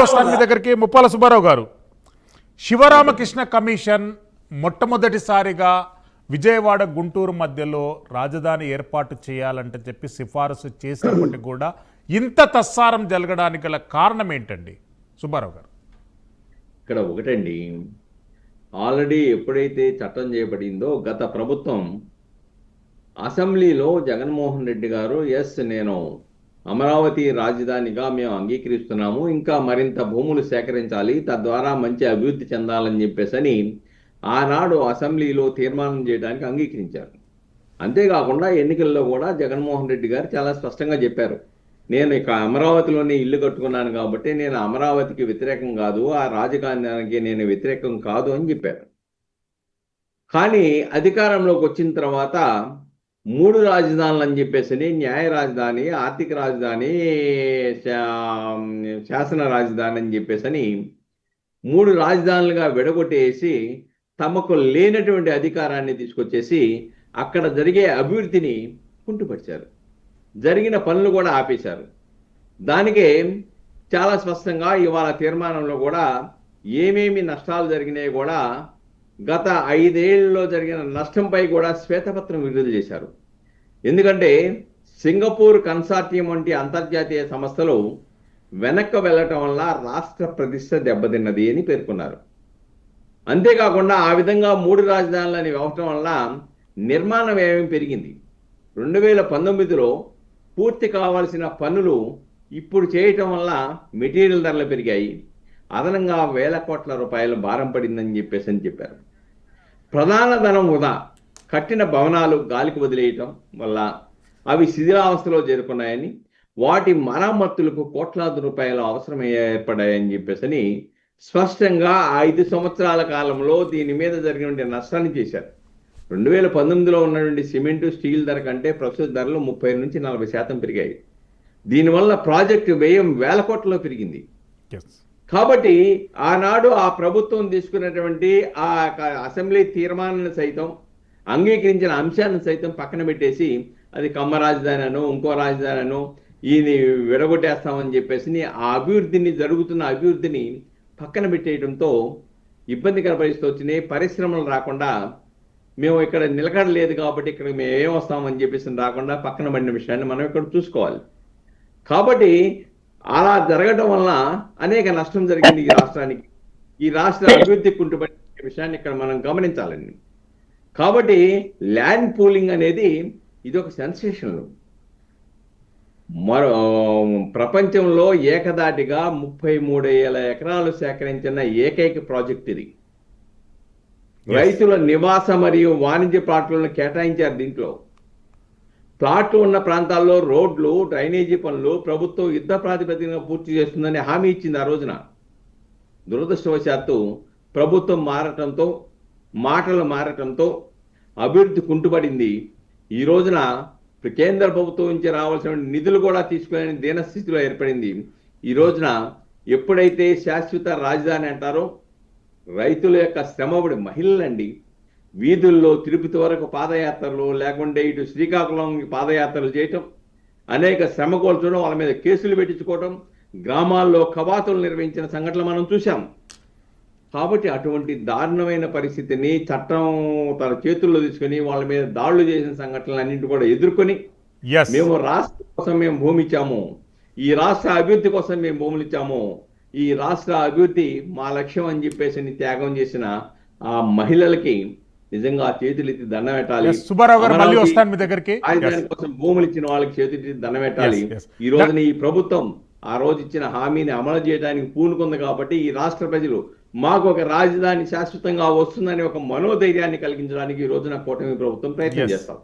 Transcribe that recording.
వస్తాను మీ దగ్గరికి. ముప్పాల సుబ్బారావు గారు, శివరామకృష్ణ కమిషన్ మొట్టమొదటిసారిగా విజయవాడ గుంటూరు మధ్యలో రాజధాని ఏర్పాటు చేయాలంటే చెప్పి సిఫారసు చేసినప్పటికీ కూడా ఇంత తస్సారం జరగడానికి గల కారణం ఏంటండి సుబ్బారావు గారు? ఇక్కడ ఒకటండి, ఆల్రెడీ ఎప్పుడైతే చట్టం చేయబడిందో గత ప్రభుత్వం అసెంబ్లీలో జగన్మోహన్ రెడ్డి గారు నేను అమరావతి రాజధానిగా మేము అంగీకరిస్తున్నాము, ఇంకా మరింత భూములు సేకరించాలి, తద్వారా మంచి అభివృద్ధి చెందాలని చెప్పేసి ఆనాడు అసెంబ్లీలో తీర్మానం చేయడానికి అంగీకరించారు. అంతేకాకుండా ఎన్నికల్లో కూడా జగన్మోహన్ రెడ్డి గారు చాలా స్పష్టంగా చెప్పారు, నేను ఇక అమరావతిలోనే ఇల్లు కట్టుకున్నాను కాబట్టి నేను అమరావతికి వ్యతిరేకం కాదు, ఆ రాజధానికి నేను వ్యతిరేకం కాదు అని చెప్పారు. కానీ అధికారంలోకి వచ్చిన తర్వాత 3 రాజధానులు అని చెప్పేసి న్యాయ రాజధాని, ఆర్థిక రాజధాని, శాసన రాజధాని అని చెప్పేసి 3 రాజధానులుగా విడగొట్టేసి తమకు లేనటువంటి అధికారాన్ని తీసుకొచ్చేసి అక్కడ జరిగే అభివృద్ధిని కుంటుపరిచారు, జరిగిన పనులు కూడా ఆపేశారు. దానికే చాలా స్పష్టంగా ఇవాళ తీర్మానంలో కూడా ఏమేమి నష్టాలు జరిగినాయి కూడా గత 5 ఏళ్లలో జరిగిన నష్టంపై కూడా శ్వేతపత్రం విడుదల చేశారు. ఎందుకంటే సింగపూర్ కన్సార్టియం వంటి అంతర్జాతీయ సంస్థలు వెనక్కి వెళ్ళటం వల్ల రాష్ట్ర ప్రతిష్ట దెబ్బతిన్నది అని పేర్కొన్నారు. అంతేకాకుండా ఆ విధంగా 3 రాజధానులని ఇవ్వటం వల్ల నిర్మాణ వ్యయం పెరిగింది. 2019లో పూర్తి కావాల్సిన పనులు ఇప్పుడు చేయటం వల్ల మెటీరియల్ ధరలు పెరిగాయి, అదనంగా వేల కోట్ల రూపాయల భారం పడిందని చెప్పారు. ప్రధాన ధనం వృధా, కట్టిన భవనాలు గాలికి వదిలేయటం వల్ల అవి శిథిలావస్థలో చేరుకున్నాయని, వాటి మరమ్మతులకు కోట్లాది రూపాయల అవసరం ఏర్పడాయని చెప్పేసి స్పష్టంగా 5 సంవత్సరాల కాలంలో దీని మీద జరిగిన నష్టాన్ని చేశారు. 2019లో ఉన్నటువంటి సిమెంటు, స్టీల్ ధర కంటే ప్రస్తుత ధరలు 30 నుంచి 40% పెరిగాయి. దీనివల్ల ప్రాజెక్టు వ్యయం వేల కోట్లలో పెరిగింది. కాబట్టి ఆనాడు ఆ ప్రభుత్వం తీసుకున్నటువంటి ఆ అసెంబ్లీ తీర్మానాన్ని సైతం, అంగీకరించిన అంశాన్ని సైతం పక్కన పెట్టేసి అది కమ్మ రాజధాని అనో ఇంకో రాజధాని అనో ఈయన విడగొట్టేస్తామని చెప్పేసి ఆ అభివృద్ధిని, జరుగుతున్న అభివృద్ధిని పక్కన పెట్టేయడంతో ఇబ్బందికర పరిస్థితి వచ్చినాయి. పరిశ్రమలు రాకుండా, మేము ఇక్కడ నిలకడలేదు కాబట్టి ఇక్కడ మేము ఏం వస్తామని చెప్పేసి రాకుండా పక్కన పడిన విషయాన్ని మనం ఇక్కడ చూసుకోవాలి. కాబట్టి అలా జరగడం వల్ల అనేక నష్టం జరిగింది ఈ రాష్ట్రానికి. ఈ రాష్ట్ర అభివృద్ధి కుంటుపడిన విషయాన్ని ఇక్కడ మనం గమనించాలండి. కాబట్టి ల్యాండ్ పూలింగ్ అనేది ఇది ఒక సెన్సేషన్. మరో ప్రపంచంలో ఏకదాటిగా 33,000 ఎకరాలు సేకరించిన ఏకైక ప్రాజెక్ట్ ఇది. రైతుల నివాస మరియు వాణిజ్య ప్లాట్లను కేటాయించారు. దీంట్లో ప్లాట్లు ఉన్న ప్రాంతాల్లో రోడ్లు, డ్రైనేజీ పనులు ప్రభుత్వం యుద్ధ ప్రాతిపదికన పూర్తి చేస్తుందని హామీ ఇచ్చింది ఆ రోజున. దురదృష్టవశాత్తు ప్రభుత్వం మారటంతో, మాటలు మారటంతో అభివృద్ధి కుంటుపడింది. ఈ రోజున కేంద్ర ప్రభుత్వం నుంచి రావాల్సిన నిధులు కూడా తీసుకునే దీనస్థితిలో ఏర్పడింది. ఈ రోజున ఎప్పుడైతే శాశ్వత రాజధాని అంటారో, రైతుల యొక్క శ్రమపడి మహిళలండి వీధుల్లో తిరుపతి వరకు పాదయాత్రలు, లేకుంటే ఇటు శ్రీకాకుళం పాదయాత్రలు చేయటం, అనేక శ్రమ కోల్చడం, వాళ్ళ మీద కేసులు పెట్టించుకోవటం, గ్రామాల్లో కవాతులు నిర్వహించిన సంఘటనలు మనం చూసాం. కాబట్టి అటువంటి దారుణమైన పరిస్థితిని చట్టం తన చేతుల్లో తీసుకొని వాళ్ళ మీద దాడులు చేసిన సంఘటనలు అన్నింటి కూడా ఎదుర్కొని, మేము రాష్ట్రం కోసం మేము భూమి ఇచ్చాము, ఈ రాష్ట్ర అభివృద్ధి కోసం మేము భూములు ఇచ్చాము, ఈ రాష్ట్ర అభివృద్ధి మా లక్ష్యం అని చెప్పేసి త్యాగం చేసిన ఆ మహిళలకి నిజంగా చేతులెత్తి దండం పెట్టాలి. రాజధాని కోసం భూములు ఇచ్చిన వాళ్ళకి చేతులెత్తి దండం పెట్టాలి. ఈ రోజున ఈ ప్రభుత్వం ఆ రోజు ఇచ్చిన హామీని అమలు చేయడానికి పూనుకుంది కాబట్టి ఈ రాష్ట్ర ప్రజలు మాకు ఒక రాజధాని శాశ్వతంగా వస్తుందని ఒక మనోధైర్యాన్ని కలిగించడానికి ఈ రోజున కూటమి ప్రభుత్వం ప్రయత్నం చేస్తాం.